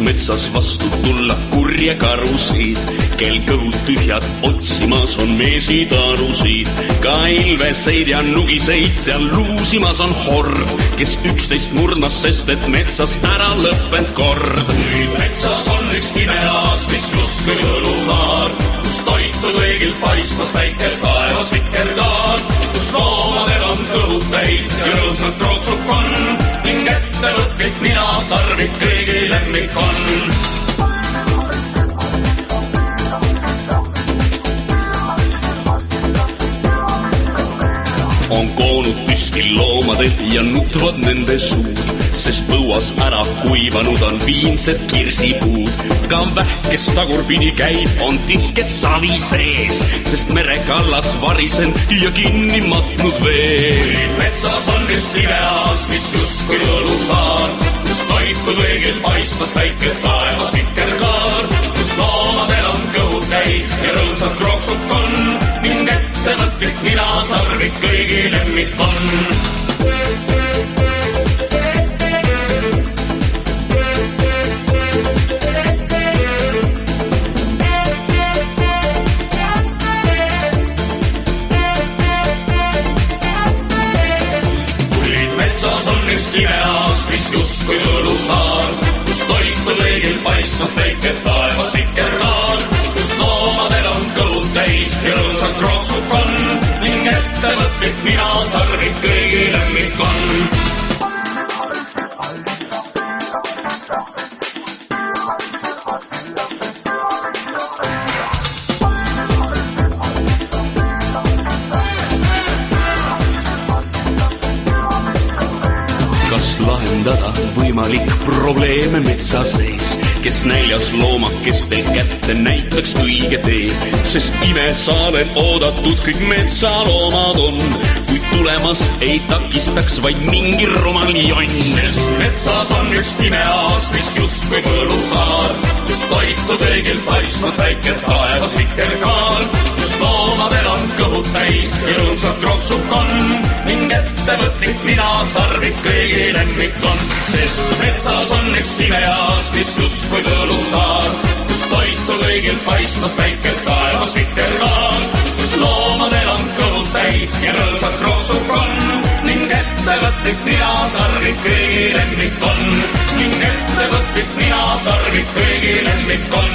metsas vastu tulla kurje karusid, kel kõhud tühjad otsimas on meesitarusid. Ka ilveseid ja nugiseid seal luusimas on hord, kes 11 murdmas, sest et metsas ära lõppend kord. Nüüd metsas on üks imeaas, mis justkui võlusaar, kus toitu kõigil paistmas päike taevas vikerkaar, kus loomadel on kõhud täis ja rõõmsalt krooksub on ning ettevõtlik ninasarvik kõigi lemmik on. On koonud püsti loomadel ja nutvad nende suud, sest põuas ära kuivanud on viimsed kirsipuud. Ka vähkes tagurpidi käib, on tihke savi sees, sest merekallas varisen ja kinni matnud veel. Metsas on üks imeaas, mis justkui võlusaar, kus toitu kõigil paistmas päike taevas vikerkaar, kus loomadel on kõhud täis ja rõõmsalt krooksub on ning ettevõtlik ninasarvik kõigi lemmik on. Imeaas, mis justkui võlusaar, kus toitu kõigil paistmas päike taevas vikerkaar, kus loomadel on kõhud täis ja rõõmsalt krooksub on ning ettevõtlik ninasarvik kõigi lemmik on. Lahendada võimalik probleeme metsa sees, kes näljas loomakeste kätte näitaks õige tee, sest imesaalen oodatud kõik metsaloomad on, kuid tulemast ei takistaks vaid mingi rumal jonn. Sest metsas on üks imeaas, mis justkui võlusaar, kus toitu kõigil paistmas päike taevas vikerkaar, kus loomadel on kõhud täis ja rõõmsalt krooksub on ning ettevõtlik ninasarvik kõigi lemmik on. Sest metsas on üks imeaas, mis justkui võlusaar, kus toitu kõigil paistmas päike taevas vikerkaar, kus loomadel on kõhud täis ja rõõmsalt krooksub on ning ettevõtlik ninasarvik kõigi lemmik on. Ning ettevõtlik ninasarvik kõigi lemmik on.